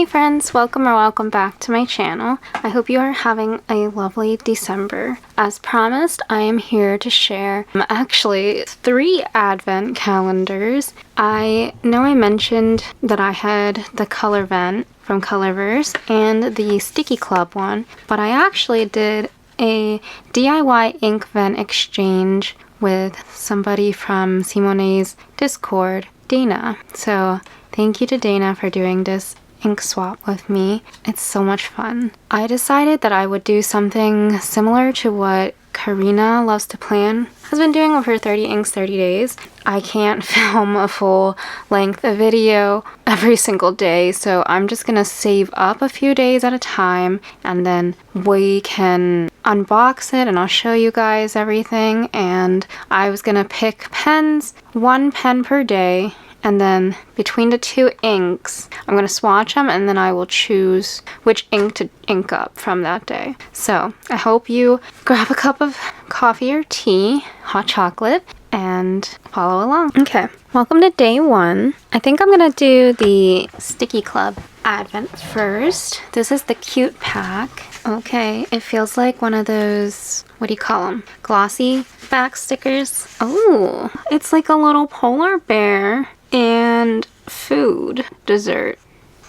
Hey friends, welcome or welcome back to my channel. I hope you are having a lovely December. As promised, I am here to share actually 3 advent calendars. I know I mentioned that I had the Colorvent from Colorverse and the STICKII Club one, but I actually did a DIY Inkvent exchange with somebody from Simone's Discord, Dana. So thank you to Dana for doing this ink swap with me. It's so much fun. I decided that I would do something similar to what Karina Loves to Plan has been doing with her 30 inks 30 days. I can't film a full length video every single day, so I'm just gonna save up a few days at a time and then we can unbox it and I'll show you guys everything. And I was gonna pick pens, 1 pen per day, and then between the 2 inks, I'm going to swatch them and then I will choose which ink to ink up from that day. So I hope you grab a cup of coffee or tea, hot chocolate, and follow along. Okay, welcome to day 1. I think I'm going to do the STICKII Club Advent first. This is the cute pack. Okay, it feels like one of those, what do you call them? Glossy back stickers. Oh, it's like a little polar bear and food, dessert.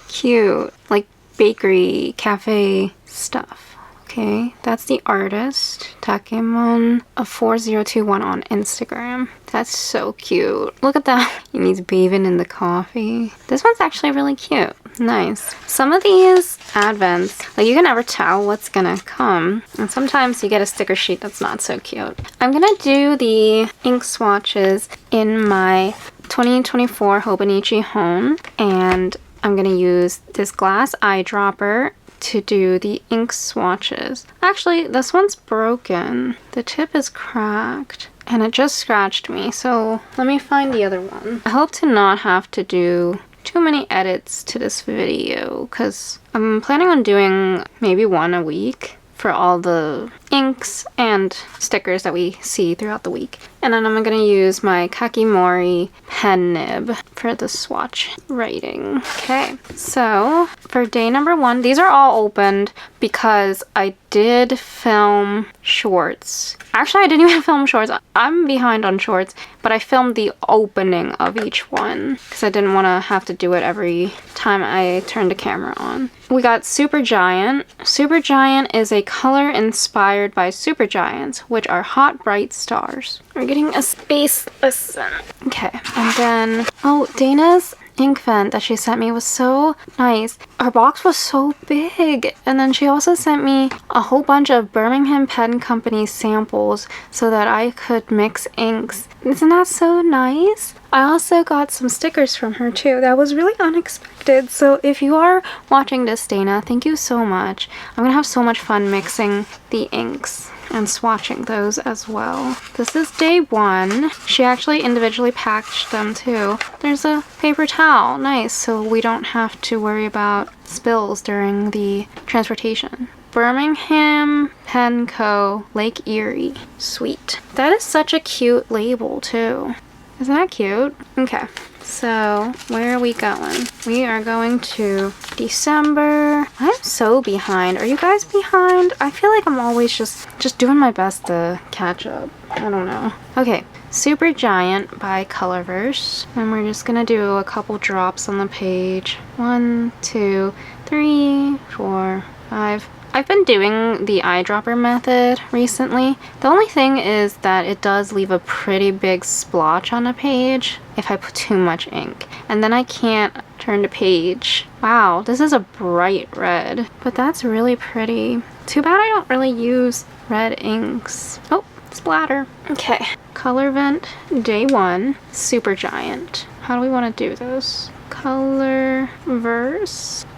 Cute, like bakery, cafe stuff. Okay, that's the artist, Takemon, a 4021 on Instagram. That's so cute. Look at that. And he's bathing in the coffee. This one's actually really cute. Nice. Some of these advents, like you can never tell what's gonna come. And sometimes you get a sticker sheet that's not so cute. I'm gonna do the ink swatches in my 2024 Hobonichi Hone. And I'm gonna use this glass eyedropper to do the ink swatches. Actually, this one's broken. The tip is cracked and it just scratched me, so let me find the other one. I hope to not have to do too many edits to this video because I'm planning on doing maybe 1 a week for all the inks and stickers that we see throughout the week. And then I'm gonna use my Kakimori pen nib for the swatch writing. Okay, so for day number 1, these are all opened because I did film shorts. Actually, I didn't even film shorts. I'm behind on shorts, but I filmed the opening of each one because I didn't want to have to do it every time I turned the camera on. We got Super Giant. Super Giant is a color inspired by supergiants, which are hot, bright stars. We're getting a space lesson. Okay, and then, oh, Dana's Inkvent that she sent me was so nice. Her box was so big. And then she also sent me a whole bunch of Birmingham Pen Company samples so that I could mix inks. Isn't that so nice? I also got some stickers from her too. That was really unexpected. So if you are watching this, Dana, thank you so much. I'm gonna have so much fun mixing the inks and swatching those as well. This is day 1. She actually individually packaged them too. There's a paper towel, nice, so we don't have to worry about spills during the transportation. Birmingham Pen Co. Lake Erie. Sweet. That is such a cute label too. Isn't that cute? Okay, so where are we going? We are going to December. I'm so behind. Are you guys behind? I feel like I'm always just doing my best to catch up. I don't know. Okay, Super Giant by Colorverse. And we're just gonna do a couple drops on the page. 1, 2, 3, 4, 5. I've been doing the eyedropper method recently. The only thing is that it does leave a pretty big splotch on a page if I put too much ink. And then I can't turn the page. Wow, this is a bright red, but that's really pretty. Too bad I don't really use red inks. Oh, splatter. Okay, Colorvent day 1, Super Giant. How do we want to do this? Colorverse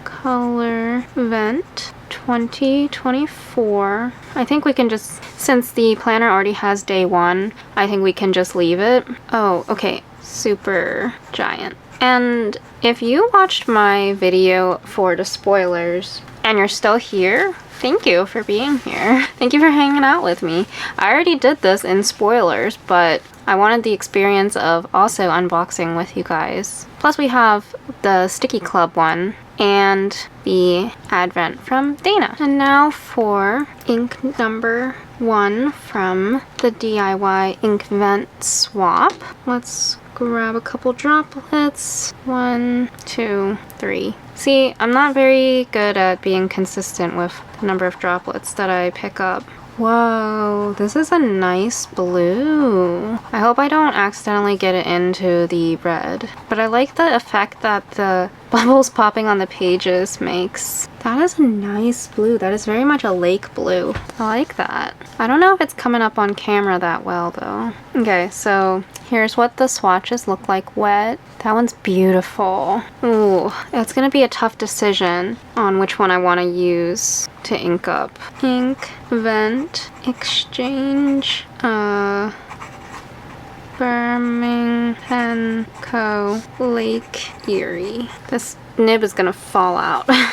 Colorvent 2024. I think we can just, since the planner already has day 1, I think we can just leave it. Oh, okay, Super Giant. And if you watched my video for the spoilers and you're still here, thank you for being here. Thank you for hanging out with me. I already did this in spoilers, but I wanted the experience of also unboxing with you guys. Plus we have the STICKII Club one and the Advent from Dana. And now for ink number 1 from the DIY Inkvent swap. Let's grab a couple droplets. 1, 2, 3. See, I'm not very good at being consistent with the number of droplets that I pick up. Whoa, this is a nice blue. I hope I don't accidentally get it into the red, but I like the effect that the bubbles popping on the pages makes. That is a nice blue. That is very much a lake blue. I like that. I don't know if it's coming up on camera that well though. Okay, so here's what the swatches look like wet. That one's beautiful. Ooh, it's gonna be a tough decision on which one I want to use to ink up. Inkvent Exchange, Birmingham Co. Lake Erie. This nib is gonna fall out. I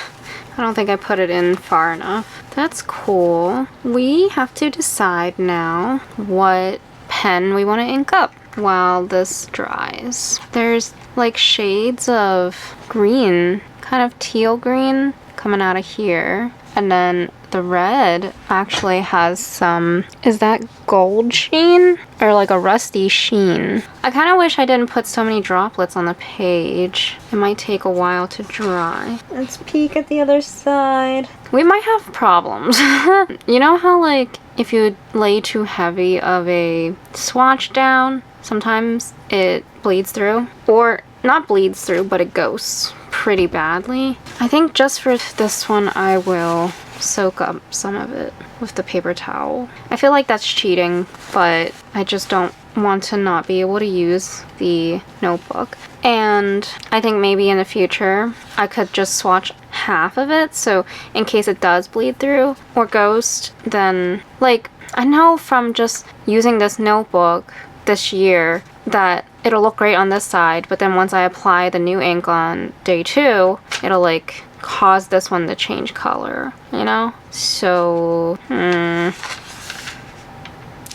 don't think I put it in far enough. That's cool. We have to decide now what pen we want to ink up while this dries. There's like shades of green, kind of teal green coming out of here. And then the red actually has some, is that gold sheen? Or like a rusty sheen. I kind of wish I didn't put so many droplets on the page. It might take a while to dry. Let's peek at the other side. We might have problems. You know how like if you lay too heavy of a swatch down, sometimes it bleeds through? Or not bleeds through, but it goes pretty badly. I think just for this one I will soak up some of it with the paper towel. I feel like that's cheating, but I just don't want to not be able to use the notebook. And I think maybe in the future I could just swatch half of it, so in case it does bleed through or ghost, then like I know from just using this notebook this year that it'll look great on this side, but then once I apply the new ink on day 2, it'll like cause this one to change color, you know? So,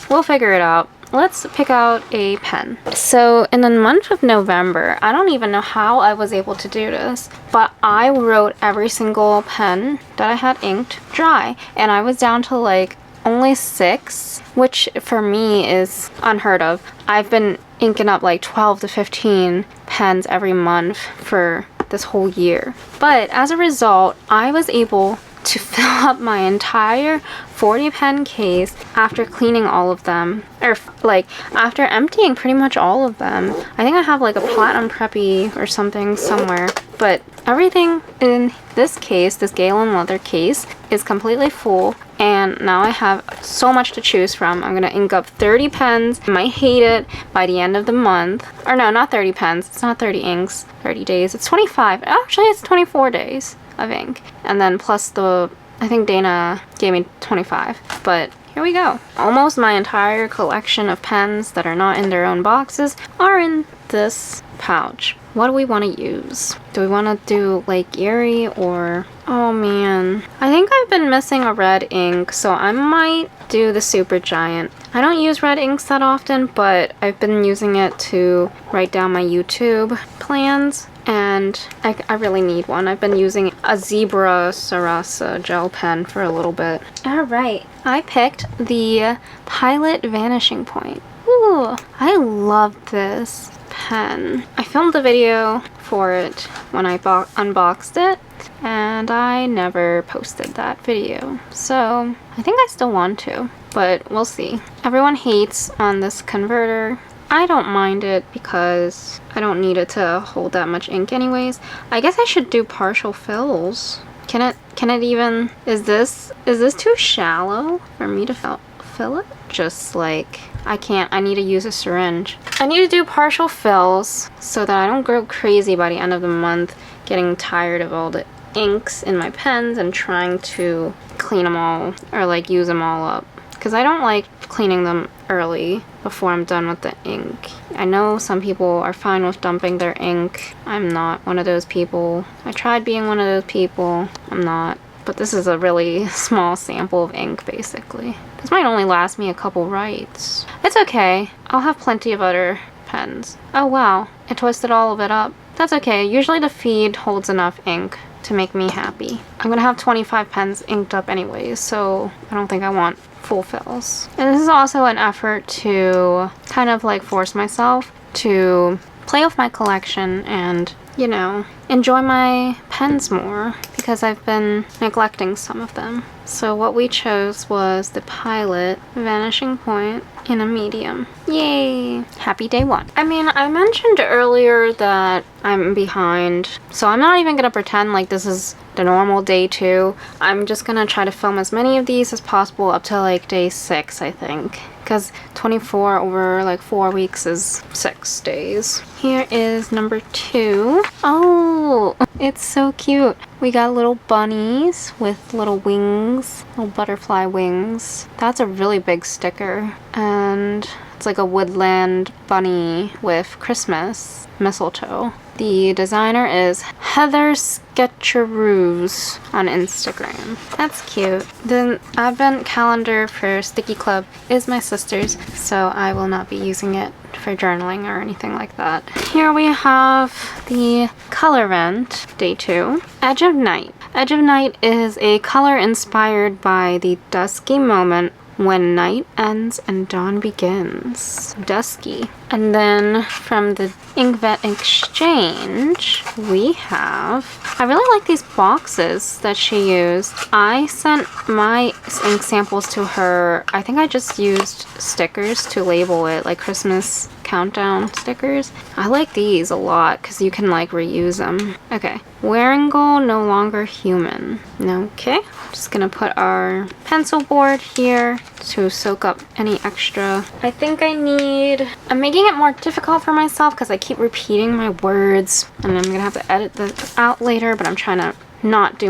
we'll figure it out. Let's pick out a pen. So in the month of November, I don't even know how I was able to do this, but I wrote every single pen that I had inked dry, and I was down to like only 6, which for me is unheard of. I've been inking up like 12 to 15 pens every month for this whole year. But as a result, I was able to fill up my entire 40 pen case after cleaning all of them, or like after emptying pretty much all of them. I think I have like a platinum preppy or something somewhere, but everything in this case, this Galen leather case, is completely full, and now I have so much to choose from. I'm gonna ink up 30 pens. I might hate it by the end of the month. Or no, not 30 pens. It's not 30 inks, 30 days. It's 25. Actually, it's 24 days of ink. And then plus the, I think Dana gave me 25. But here we go. Almost my entire collection of pens that are not in their own boxes are in this pouch. What do we want to use? Do we want to do Lake Erie or... Oh man. I think I've been missing a red ink, so I might do the Super Giant. I don't use red inks that often, but I've been using it to write down my YouTube plans, and I really need one. I've been using a Zebra Sarasa gel pen for a little bit. Alright, I picked the Pilot Vanishing Point. Ooh, I love this pen. I filmed a video for it when I unboxed it, and I never posted that video. So I think I still want to, but we'll see. Everyone hates on this converter. I don't mind it because I don't need it to hold that much ink anyways. I guess I should do partial fills. Can it even, is this too shallow for me to fill it? Just like, I need to use a syringe. I need to do partial fills so that I don't go crazy by the end of the month getting tired of all the inks in my pens and trying to clean them all or like use them all up. Because I don't like cleaning them early before I'm done with the ink. I know some people are fine with dumping their ink. I'm not one of those people. I tried being one of those people. I'm not. But this is a really small sample of ink, basically. This might only last me a couple writes. It's okay. I'll have plenty of other pens. Oh wow, it twisted all of it up. That's okay. Usually the feed holds enough ink to make me happy. I'm gonna have 25 pens inked up anyways, so I don't think I want full fills. And this is also an effort to kind of like force myself to play with my collection and, you know, enjoy my pens more because I've been neglecting some of them. So what we chose was the Pilot Vanishing Point in a medium. Yay! Happy day one. I mean, I mentioned earlier that I'm behind, so I'm not even gonna pretend like this is the normal day 2. I'm just gonna try to film as many of these as possible up to like day 6, I think. Because 24 over like 4 weeks is 6 days. Here is number 2. Oh, it's so cute. We got little bunnies with little wings, little butterfly wings. That's a really big sticker. And it's like a woodland bunny with Christmas mistletoe. The designer is Heather Sketcheroos on Instagram. That's cute. The advent calendar for Sticky Club is my sister's, so I will not be using it for journaling or anything like that. Here we have the Colorvent Day 2. Edge of Night. Edge of Night is a color inspired by the dusky moment when night ends and dawn begins. Dusky. And then from the Inkvent exchange, we have... I really like these boxes that she used. I sent my ink samples to her. I think I just used stickers to label it, like Christmas countdown stickers. I like these a lot because you can like reuse them. Okay. Wearingle No Longer Human. Okay. Just gonna put our pencil board here to soak up any extra. I think I'm making it more difficult for myself because I keep repeating my words and I'm gonna have to edit this out later, but I'm trying to not do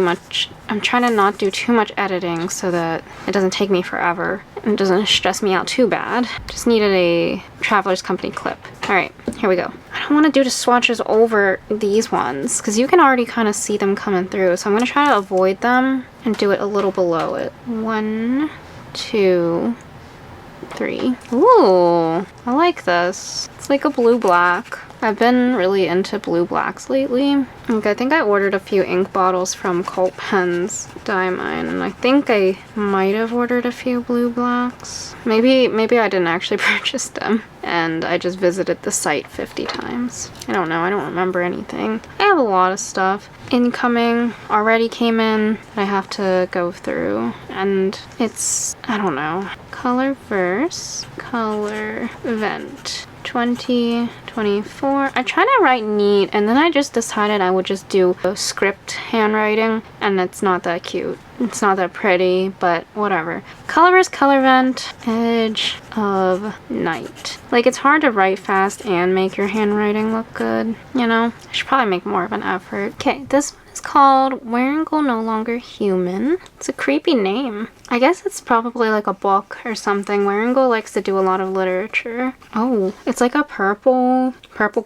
too much editing so that it doesn't take me forever and doesn't stress me out too bad. Just needed a Traveler's Company clip. Alright, here we go. I don't want to do the swatches over these ones because you can already kind of see them coming through, so I'm going to try to avoid them and do it a little below it. 1, 2, 3. Ooh, I like this. It's like a blue-black. I've been really into blue blacks lately. Like, I think I ordered a few ink bottles from Cult Pens Diamine, and I think I might have ordered a few blue blacks. Maybe I didn't actually purchase them, and I just visited the site 50 times. I don't know, I don't remember anything. I have a lot of stuff. Incoming already came in that I have to go through, and it's, I don't know, Colorverse Colorvent 2024. I try to write neat, and then I just decided I would just do a script handwriting, and it's not that cute. It's not that pretty, but whatever. Colorverse Colorvent, Edge of Night. Like, it's hard to write fast and make your handwriting look good, you know? I should probably make more of an effort. Okay, this one is called Wearingle No Longer Human. It's a creepy name. I guess it's probably like a book or something. Wearingle likes to do a lot of literature. Oh, it's like a purple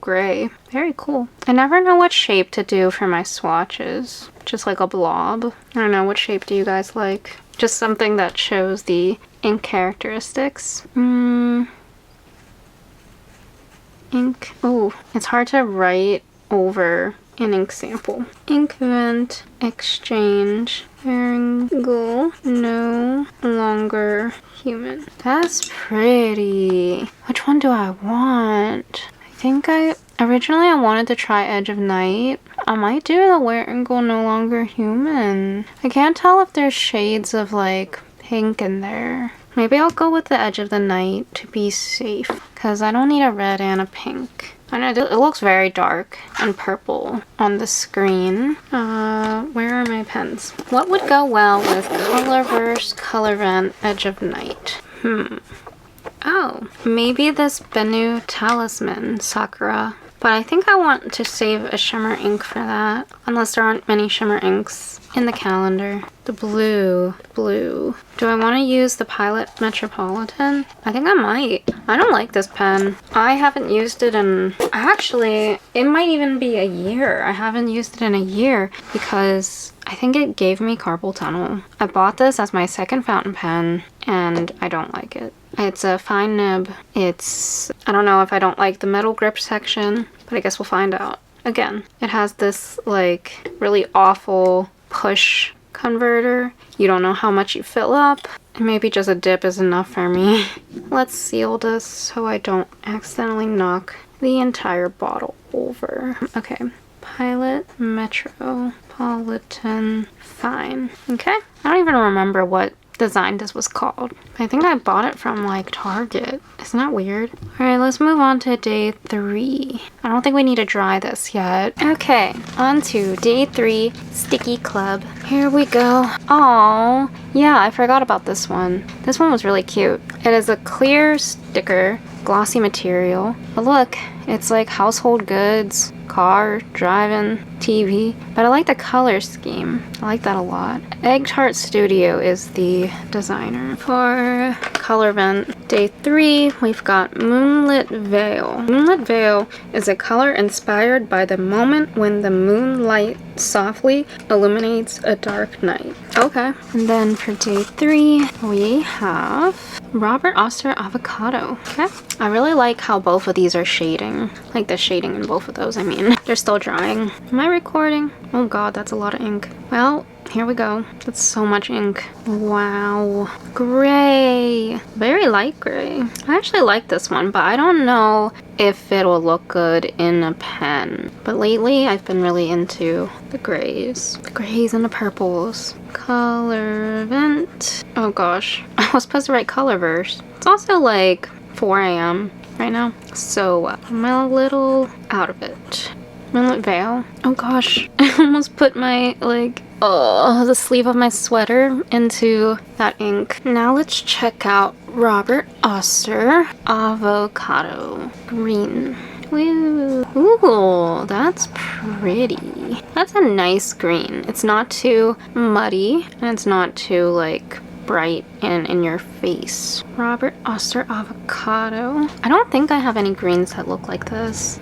gray. Very cool. I never know what shape to do for my swatches. Just like a blob. I don't know, what shape do you guys like? Just something that shows the ink characteristics. Ink. Oh, it's hard to write over an ink sample. Inkvent exchange. Wearingle No Longer Human. That's pretty. Which one do I want? I think originally I wanted to try Edge of Night. I might do the Wearingle No Longer Human. I can't tell if there's shades of like pink in there. Maybe I'll go with the Edge of the Night to be safe, because I don't need a red and a pink. I know it looks very dark and purple on the screen. Where are my pens? What would go well with Colorverse Colorvent Edge of Night? Oh, maybe this Bennu Talisman Sakura. But I think I want to save a shimmer ink for that, unless there aren't many shimmer inks in the calendar. The blue. Do I want to use the Pilot Metropolitan? I think I might. I don't like this pen. I haven't used it in... Actually, it might even be a year. I haven't used it in a year because I think it gave me carpal tunnel. I bought this as my second fountain pen and I don't like it. It's a fine nib. I don't know if I don't like the metal grip section, but I guess we'll find out. Again, it has this like really awful push converter. You don't know how much you fill up. Maybe just a dip is enough for me. Let's seal this so I don't accidentally knock the entire bottle over. Okay, Pilot, Metropolitan, Fine. Okay, I don't even remember what design this was called. I think I bought it from like Target. Isn't that weird? All right, let's move on to day 3. I don't think we need to dry this yet. Okay, on to day 3, Sticky Club. Here we go. Oh, yeah, I forgot about this one. This one was really cute. It is a clear sticker, glossy material. But look, it's like household goods, car, driving, TV. But I like the color scheme. I like that a lot. Egg Tart Studio is the designer. For Colorvent day 3, we've got Moonlit Veil. Moonlit Veil is a color inspired by the moment when the moonlight softly illuminates a dark night. Okay. And then for day 3, we have Robert Oster Avocado. Okay. I really like how both of these are shading. Like the shading in both of those, I mean. They're still drying. Am I recording? Oh god, that's a lot of ink. Well, here we go. That's so much ink. Wow. Gray. Very light gray. I actually like this one, but I don't know if it'll look good in a pen. But lately, I've been really into the grays. The grays and the purples. Colorvent. Oh gosh. I was supposed to write Colorverse. It's also like 4 a.m. right now. So I'm a little out of it. Moonlit Veil. Oh gosh. I almost put my like the sleeve of my sweater into that ink. Now let's check out Robert Oster Avocado Green. Woo. Ooh, that's pretty. That's a nice green. It's not too muddy and it's not too like bright and in your face. Robert Oster Avocado. I don't think I have any greens that look like this.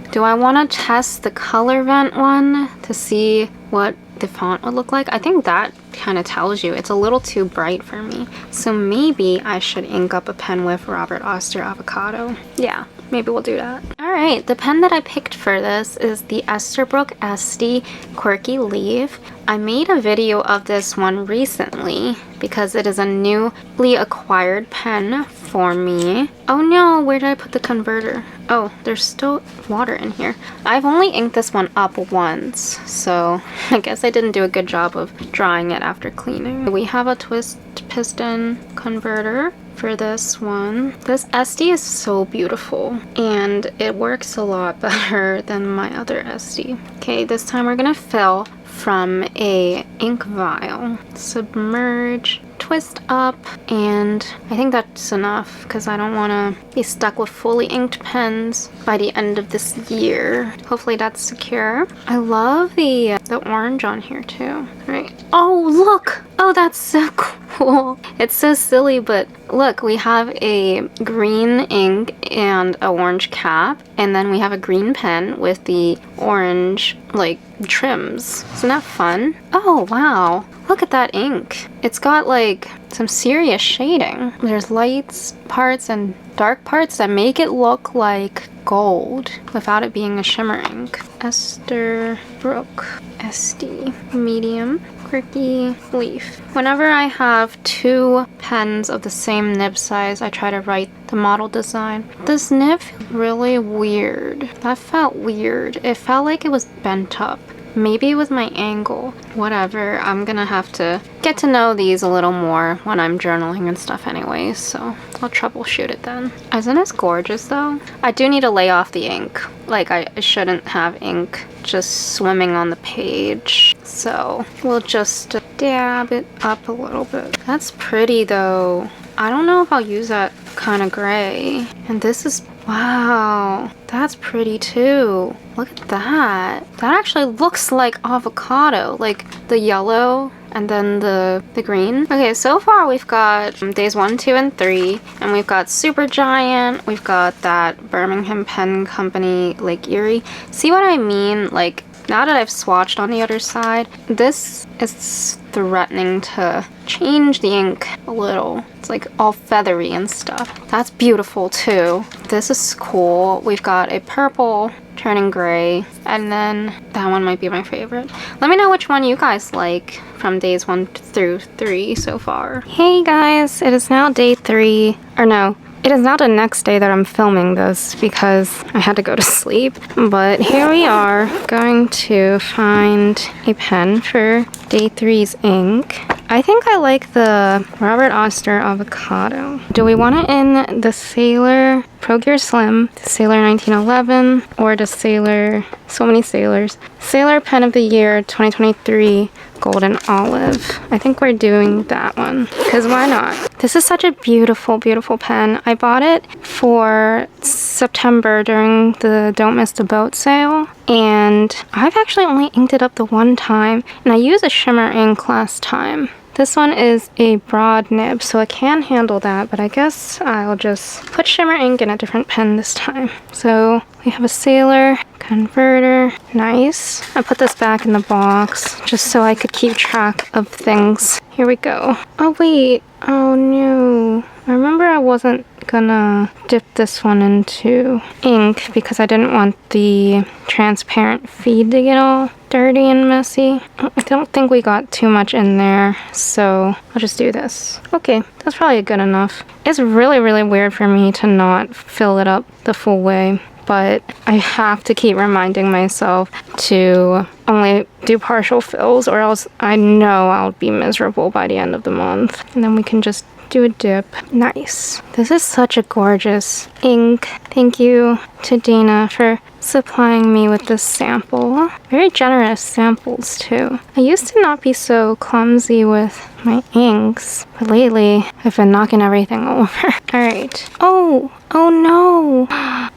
Do I want to test the Colorvent one to see what the font would look like? I think that kind of tells you. It's a little too bright for me. So maybe I should ink up a pen with Robert Oster Avocado. Yeah, maybe we'll do that. Alright, the pen that I picked for this is the Esterbrook SD Quirky Leaf. I made a video of this one recently because it is a newly acquired pen for me. Oh no, where did I put the converter? Oh, there's still water in here. I've only inked this one up once, so I guess I didn't do a good job of drying it after cleaning. We have a twist piston converter for this one. This SD is so beautiful and it works a lot better than my other SD. Okay, this time we're gonna fill from a ink vial. Submerge, twist up, and I think that's enough because I don't want to be stuck with fully inked pens by the end of this year. Hopefully that's secure. I love the orange on here too. Right. Oh, look! Oh, that's so cool. It's so silly, but look, we have a green ink and an orange cap, and then we have a green pen with the orange, like, trims. Isn't that fun? Oh, wow. Look at that ink. It's got, like, some serious shading. There's lights parts and dark parts that make it look like gold without it being a shimmer ink. Esterbrook SD medium quirky leaf. Whenever I have 2 pens of the same nib size, I try to write the model design. This nib feels really weird. That felt weird. It felt like it was bent up. Maybe it was my angle. Whatever, I'm gonna have to get to know these a little more when I'm journaling and stuff anyway, so I'll troubleshoot it then. Isn't this gorgeous though? I do need to lay off the ink. Like, I shouldn't have ink just swimming on the page. So we'll just dab it up a little bit. That's pretty though. I don't know if I'll use that kind of gray. And this is, wow, that's pretty too. Look at that. That actually looks like avocado, like the yellow and then the green. Okay, so far we've got days 1, 2, and 3, and we've got Supergiant, we've got that Birmingham Pen Company, Lake Erie. See what I mean? Like, now that I've swatched on the other side, this is threatening to change the ink a little. It's like all feathery and stuff. That's beautiful too. This is cool. We've got a purple turning gray, and then that one might be my favorite. Let me know which one you guys like from days 1 through 3 so far. Hey guys, it is now day 3, or no, it is now the next day that I'm filming this because I had to go to sleep. But here we are, going to find a pen for day 3's ink. I think I like the Robert Oster Avocado. Do we want it in the Sailor Pro Gear Slim, the Sailor 1911, or the Sailor, so many Sailors, Sailor Pen of the Year 2023 Golden Olive? I think we're doing that one, because why not? This is such a beautiful, beautiful pen. I bought it for September during the Don't Miss the Boat sale, and I've actually only inked it up the one time, and I used a shimmer ink last time. This one is a broad nib, so it can handle that, but I guess I'll just put shimmer ink in a different pen this time. So we have a Sailor converter. Nice. I put this back in the box just so I could keep track of things. Here we go. Oh wait. Oh no. I remember I wasn't gonna dip this one into ink because I didn't want the transparent feed to get all dirty and messy. I don't think we got too much in there, so I'll just do this. Okay, that's probably good enough. It's really, really weird for me to not fill it up the full way, but I have to keep reminding myself to only do partial fills, or else I know I'll be miserable by the end of the month. And then we can just do a dip. Nice. This is such a gorgeous ink. Thank you to Dana for supplying me with this sample. Very generous samples too. I used to not be so clumsy with my inks, but lately I've been knocking everything over. Alright. Oh no.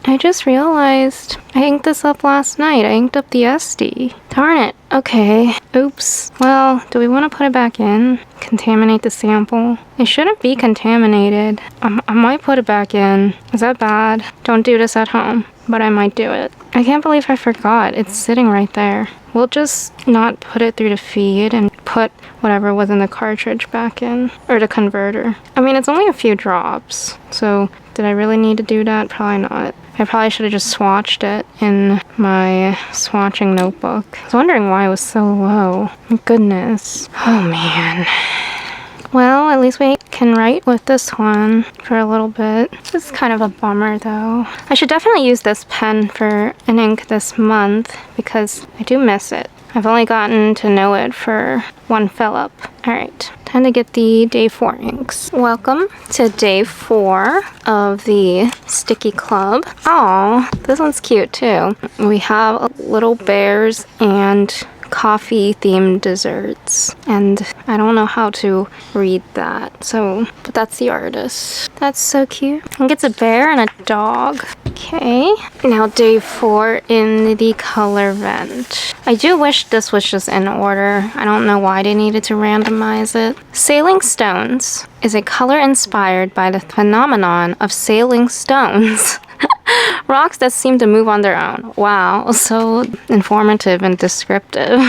I just realized I inked this up last night. I inked up the SD. Darn it. Okay. Oops. Well, do we want to put it back in? Contaminate the sample? It shouldn't be contaminated. I might put it back in. Is that bad? Don't do this at home, but I might do it. I can't believe I forgot. It's sitting right there. We'll just not put it through the feed and put whatever was in the cartridge back in, or the converter. I mean, it's only a few drops, so did I really need to do that? Probably not. I probably should have just swatched it in my swatching notebook. I was wondering why it was so low. My goodness. Oh man. Well, at least we can write with this one for a little bit. This is kind of a bummer though. I should definitely use this pen for an ink this month because I do miss it. I've only gotten to know it for one fill up. Alright, time to get the day 4 inks. Welcome to day 4 of the Sticky Club. Aw, this one's cute too. We have little bears and coffee themed desserts, and I don't know how to read that, but that's the artist. That's so cute. I think it's a bear and a dog. Okay, now day 4 in the Colorvent. I do wish this was just in order. I don't know why they needed to randomize it. Sailing Stones is a color inspired by the phenomenon of sailing stones. Rocks that seem to move on their own. Wow, so informative and descriptive.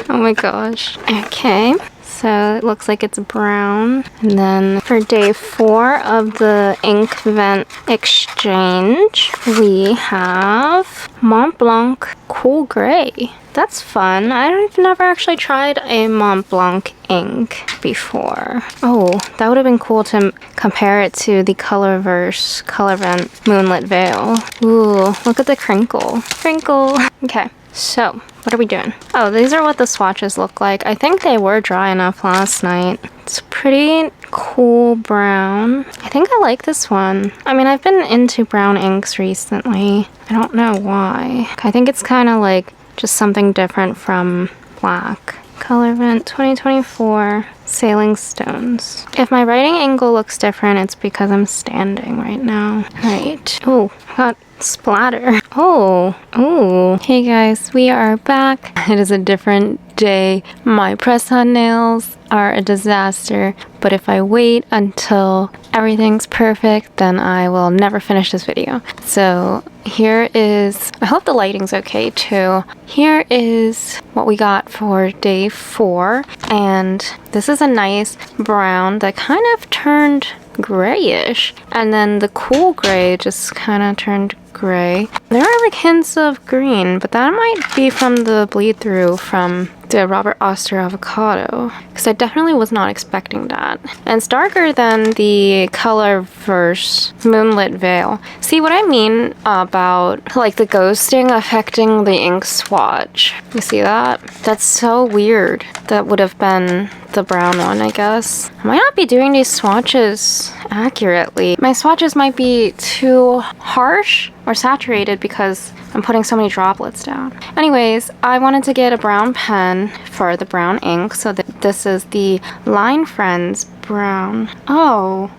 Oh my gosh. Okay, so it looks like it's brown. And then for day 4 of the Inkvent exchange, we have Mont Blanc Cool Gray. That's fun. I've never actually tried a Mont Blanc ink before. Oh, that would have been cool to compare it to the Colorverse Colorvent Moonlit Veil. Ooh, look at the crinkle. Crinkle. Okay, so what are we doing? Oh, these are what the swatches look like. I think they were dry enough last night. It's pretty cool brown. I think I like this one. I mean, I've been into brown inks recently. I don't know why. I think it's kind of like just something different from black. Colorvent 2024 Sailing Stones. If my writing angle looks different, it's because I'm standing right now. Right. Oh, I got splatter. Oh. Hey guys, we are back. It is a different day. My press-on nails are a disaster, but if I wait until everything's perfect, then I will never finish this video. So here is, I hope the lighting's okay too. Here is what we got for day 4, and this is a nice brown that kind of turned grayish, and then the cool gray just kind of turned gray. There are like hints of green, but that might be from the bleed through from the Robert Oster avocado, because I definitely was not expecting that. And it's darker than the Colorverse Moonlit Veil. See what I mean about like the ghosting affecting the ink swatch? You see that? That's so weird. That would have been the brown one, I guess. I might not be doing these swatches accurately. My swatches might be too harsh or saturated because I'm putting so many droplets down. Anyways, I wanted to get a brown pen for the brown ink, so that this is the Line Friends brown. Oh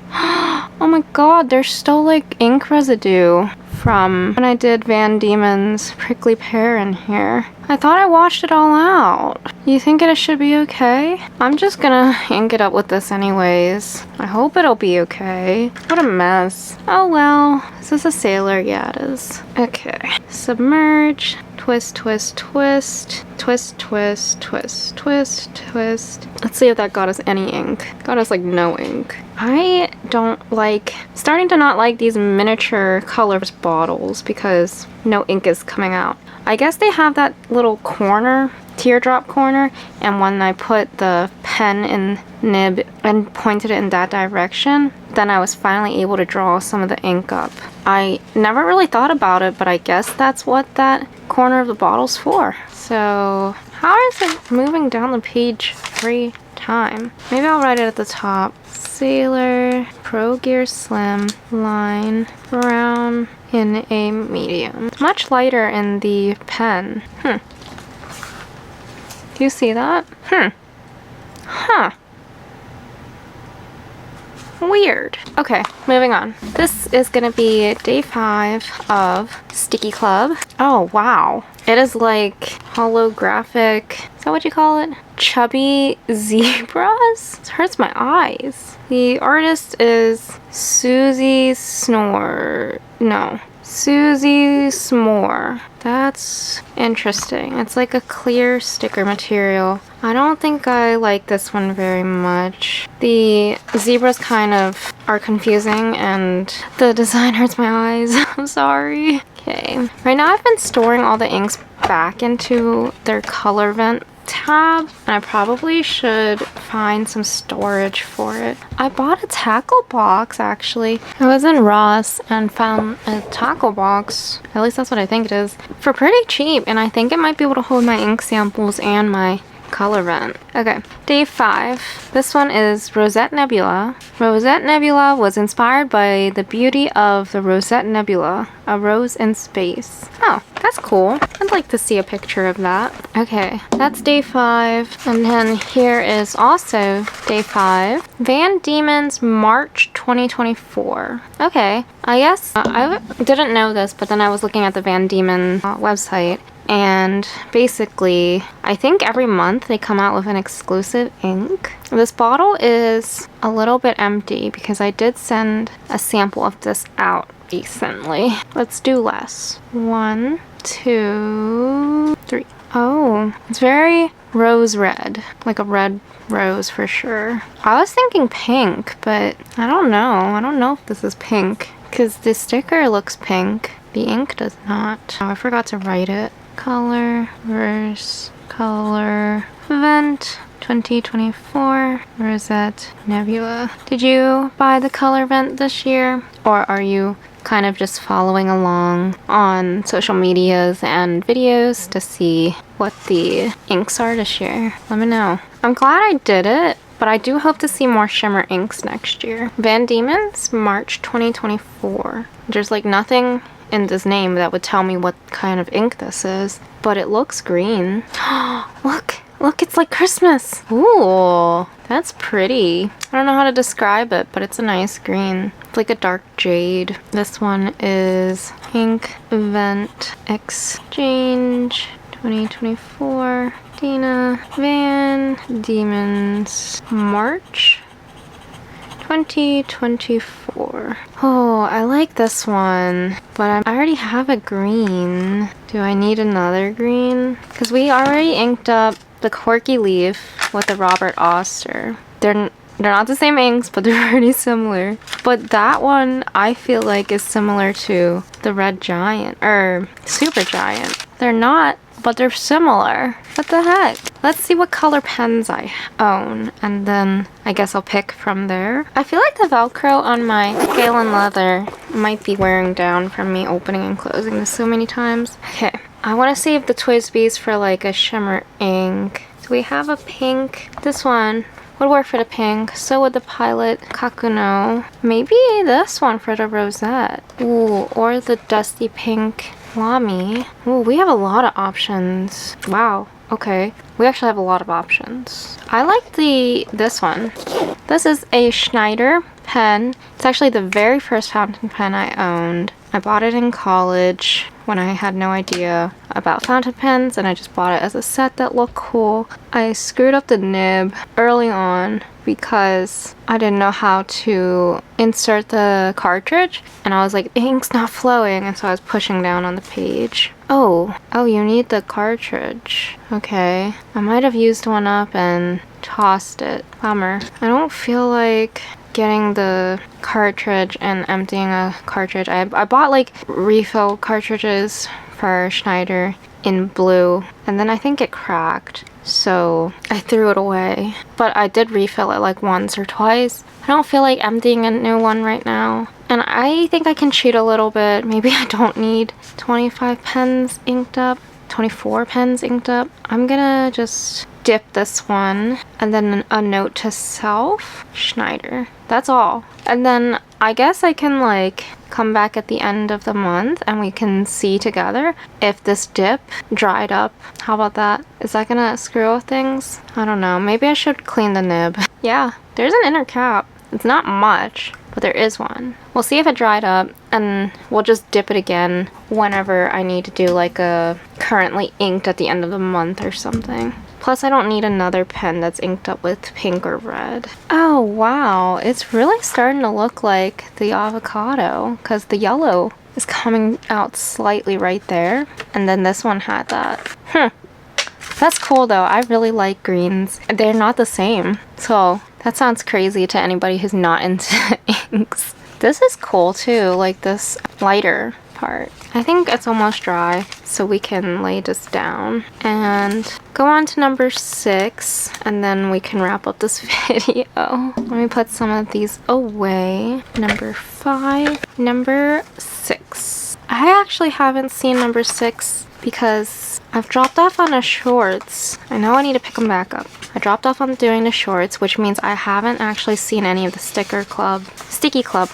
my god, there's still like ink residue from when I did Van Diemen's Prickly Pear in here. I thought I washed it all out. You think it should be okay? I'm just gonna ink it up with this anyways. I hope it'll be okay. What a mess. Oh well. Is this a sailor? Yeah, it is. Okay. Submerge. Twist, twist, twist. Twist, twist, twist, twist, twist. Let's see if that got us any ink. Got us like no ink. I don't like, starting to not like these miniature colors bottles because no ink is coming out. I guess they have that little corner, teardrop corner, and when I put the pen in nib and pointed it in that direction, then I was finally able to draw some of the ink up. I never really thought about it, but I guess that's what that corner of the bottle's for. So how is it moving down the page every time? Maybe I'll write it at the top. Sailor, Pro Gear Slim, line, brown in a medium. It's much lighter in the pen. Do you see that? Huh. Weird. Okay, moving on. This is gonna be day 5 of Sticky Club. Oh, wow. It is like holographic, is that what you call it? Chubby zebras? It hurts my eyes. The artist is Susie S'more. That's interesting. It's like a clear sticker material. I don't think I like this one very much. The zebras kind of are confusing and the design hurts my eyes. I'm sorry. Okay. Right now I've been storing all the inks back into their Colorvent tab, and I probably should find some storage for it. I bought a tackle box actually. I was in Ross and found a tackle box, at least that's what I think it is, for pretty cheap, and I think it might be able to hold my ink samples and my Colorvent. Okay, day 5. This one is Rosette Nebula. Rosette Nebula was inspired by the beauty of the Rosette Nebula, a rose in space. Oh, that's cool. I'd like to see a picture of that. Okay, that's day 5. And then here is also day 5. Van Diemen's March 2024. Okay, I guess I didn't know this, but then I was looking at the Van Diemen website. And basically, I think every month they come out with an exclusive ink. This bottle is a little bit empty because I did send a sample of this out recently. Let's do less. 1, 2, 3. Oh, it's very rose red, like a red rose for sure. I was thinking pink, but I don't know. I don't know if this is pink because the sticker looks pink. The ink does not. Oh, I forgot to write it. Colorverse Colorvent 2024 Rosette Nebula. Did you buy the Colorvent this year? Or are you kind of just following along on social medias and videos to see what the inks are this year? Let me know. I'm glad I did it, but I do hope to see more shimmer inks next year. Van Diemen's March 2024. There's like nothing in this name that would tell me what kind of ink this is, but it looks green. Look Look, it's like Christmas. Ooh, that's pretty. I don't know how to describe it, but it's a nice green. It's like a dark jade. This one is Inkvent Exchange 2024. Dina Van Demons March 2024. Oh, I like this one, but I already have a green. Do I need another green? Because we already inked up the Quirky Leaf with the Robert Oster. They're not the same inks, but they're pretty similar. But that one I feel like is similar to the Red Giant, or Super Giant. They're not, but they're similar. What the heck? Let's see what color pens I own, and then I guess I'll pick from there. I feel like the Velcro on my Galen leather might be wearing down from me opening and closing this so many times. Okay, I want to save the Twisbees for like a shimmer ink. Do we have a pink? This one would work for the pink. So would the Pilot Kakuno. Maybe this one for the rosette. Ooh, or the dusty pink Lamy. Ooh, we have a lot of options. Wow. Okay. We actually have a lot of options. I like this one. This is a Schneider pen. It's actually the very first fountain pen I owned. I bought it in college when I had no idea about fountain pens, and I just bought it as a set that looked cool. I screwed up the nib early on because I didn't know how to insert the cartridge, and I was like, the ink's not flowing, and so I was pushing down on the page. Oh, you need the cartridge. Okay. I might have used one up and tossed it. Bummer. I don't feel like getting the cartridge and emptying a cartridge. I bought like refill cartridges for Schneider in blue, and then I think it cracked, so I threw it away. But I did refill it like once or twice. I don't feel like emptying a new one right now, and I think I can cheat a little bit. Maybe I don't need 25 pens inked up, 24 pens inked up. I'm gonna just dip this one, and then a note to self, Schneider. That's all. And then I guess I can like come back at the end of the month and we can see together if this dip dried up. How about that? Is that gonna screw with things? I don't know. Maybe I should clean the nib. Yeah, there's an inner cap. It's not much, but there is one. We'll see if it dried up, and we'll just dip it again whenever I need to do like a currently inked at the end of the month or something. Plus, I don't need another pen that's inked up with pink or red. Oh, wow. It's really starting to look like the avocado, because the yellow is coming out slightly right there. And then this one had that. That's cool, though. I really like greens. They're not the same. So that sounds crazy to anybody who's not into inks. This is cool, too. Like this lighter part. I think it's almost dry, so we can lay this down and go on to number 6, and then we can wrap up this video. Let me put some of these away. Number 5, number 6. I actually haven't seen number 6 because I've dropped off on the shorts. I know I need to pick them back up. I dropped off on doing the shorts, which means I haven't actually seen any of the STICKII Club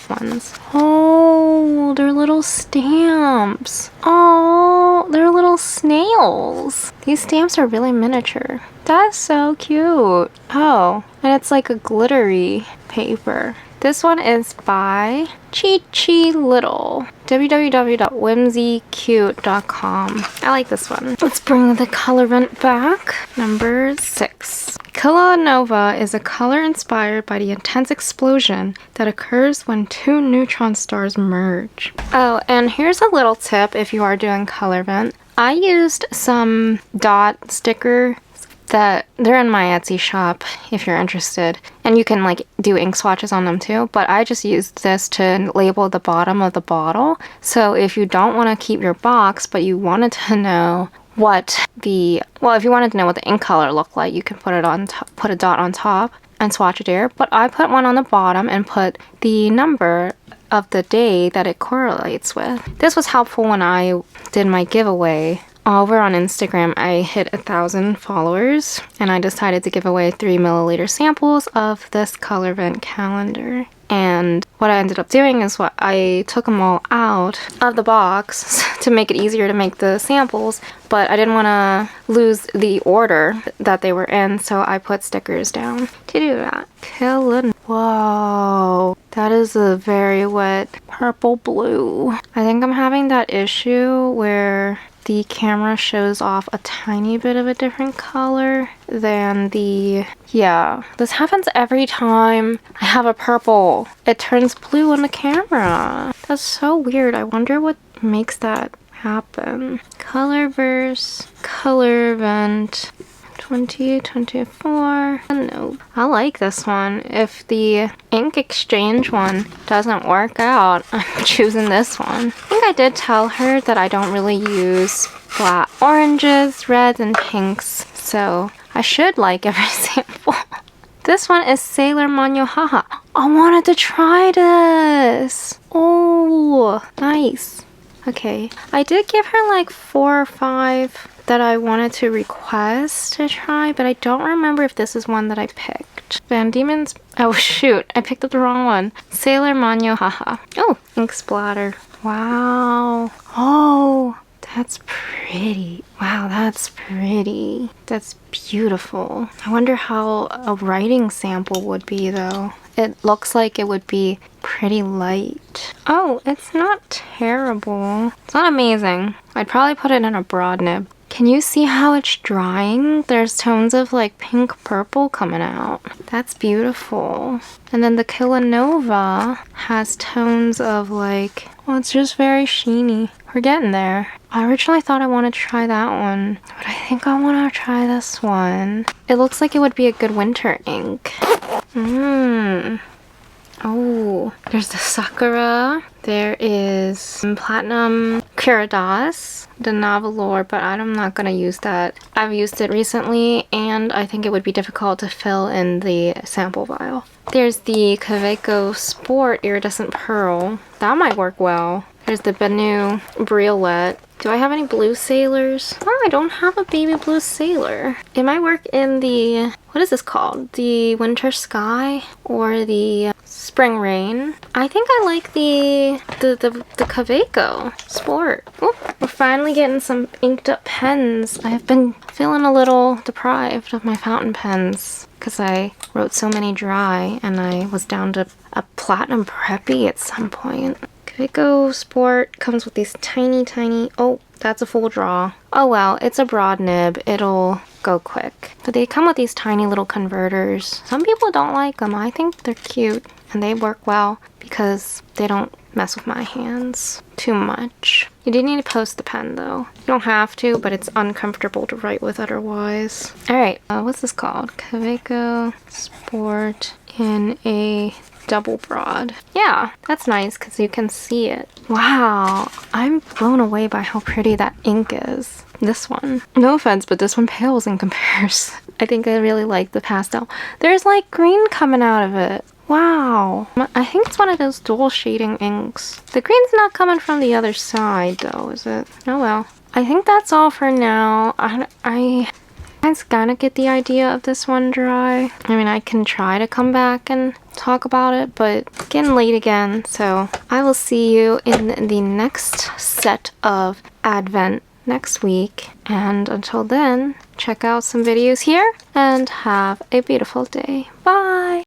ones. Oh, they're little stamps. Oh, they're little snails. These stamps are really miniature. That's so cute. Oh, and it's like a glittery paper. This one is by Chi Little. www.whimsycute.com. I like this one. Let's bring the Colorvent back. Number 6. Kilonova is a color inspired by the intense explosion that occurs when two neutron stars merge. Oh, and here's a little tip if you are doing Colorvent. I used some dot sticker that they're in my Etsy shop if you're interested, and you can like do ink swatches on them too, but I just used this to label the bottom of the bottle. So if you don't want to keep your box but you wanted to know what if you wanted to know what the ink color looked like, you can put it on top, put a dot on top and swatch it there. But I put one on the bottom and put the number of the day that it correlates with. This was helpful when I did my giveaway over on Instagram. I hit 1,000 followers and I decided to give away 3 milliliter samples of this Colorvent calendar. And what I ended up doing is I took them all out of the box to make it easier to make the samples, but I didn't want to lose the order that they were in, so I put stickers down to do that. Whoa, that is a very wet purple blue. I think I'm having that issue where the camera shows off a tiny bit of a different color than yeah, this happens every time I have a purple. It turns blue on the camera. That's so weird. I wonder what makes that happen. Colorverse Colorvent 2024. No, I like this one. If the ink exchange one doesn't work out, I'm choosing this one. I think I did tell her that I don't really use flat oranges, reds, and pinks, so I should like every sample. This one is Sailor Manyo Haha. I wanted to try this. Oh, nice. Okay, I did give her like 4 or 5 that I wanted to request to try, but I don't remember if this is one that I picked. Van Diemen's, oh shoot, I picked up the wrong one. Sailor Manyo Haha. Oh, ink splatter. Wow. Oh, that's pretty. Wow, that's pretty. That's beautiful. I wonder how a writing sample would be though. It looks like it would be pretty light. Oh, it's not terrible. It's not amazing. I'd probably put it in a broad nib. Can you see how it's drying? There's tones of like pink purple coming out. That's beautiful. And then the Killanova has tones of like, well, it's just very sheeny. We're getting there. I originally thought I wanted to try that one, but I think I want to try this one. It looks like it would be a good winter ink. Oh, there's the Sakura. There is Platinum Curadas, the Navalor, but I'm not going to use that. I've used it recently, and I think it would be difficult to fill in the sample vial. There's the Kaweco Sport Iridescent Pearl. That might work well. There's the Benu Briolet. Do I have any blue sailors? Oh, I don't have a baby blue sailor. It might work in the, what is this called? The Winter Sky or the Spring Rain. I think I like the Kaweco Sport. Oh, we're finally getting some inked up pens. I've been feeling a little deprived of my fountain pens because I wrote so many dry and I was down to a platinum preppy at some point. Kaweco Sport comes with these tiny, oh, that's a full draw. Oh well, it's a broad nib, it'll go quick. But they come with these tiny little converters. Some people don't like them. I think they're cute and they work well because they don't mess with my hands too much. You do need to post the pen though. You don't have to, but it's uncomfortable to write with otherwise. Alright, what's this called? Kaweco Sport in a double broad. Yeah, that's nice because you can see it. Wow, I'm blown away by how pretty that ink is. This one. No offense, but this one pales in comparison. I think I really like the pastel. There's like green coming out of it. Wow. I think it's one of those dual shading inks. The green's not coming from the other side though, is it? Oh well. I think that's all for now. I kind of get the idea of this one dry. I mean, I can try to come back and talk about it, but it's getting late again, so I will see you in the next set of Advent next week. And until then, check out some videos here and have a beautiful day. Bye!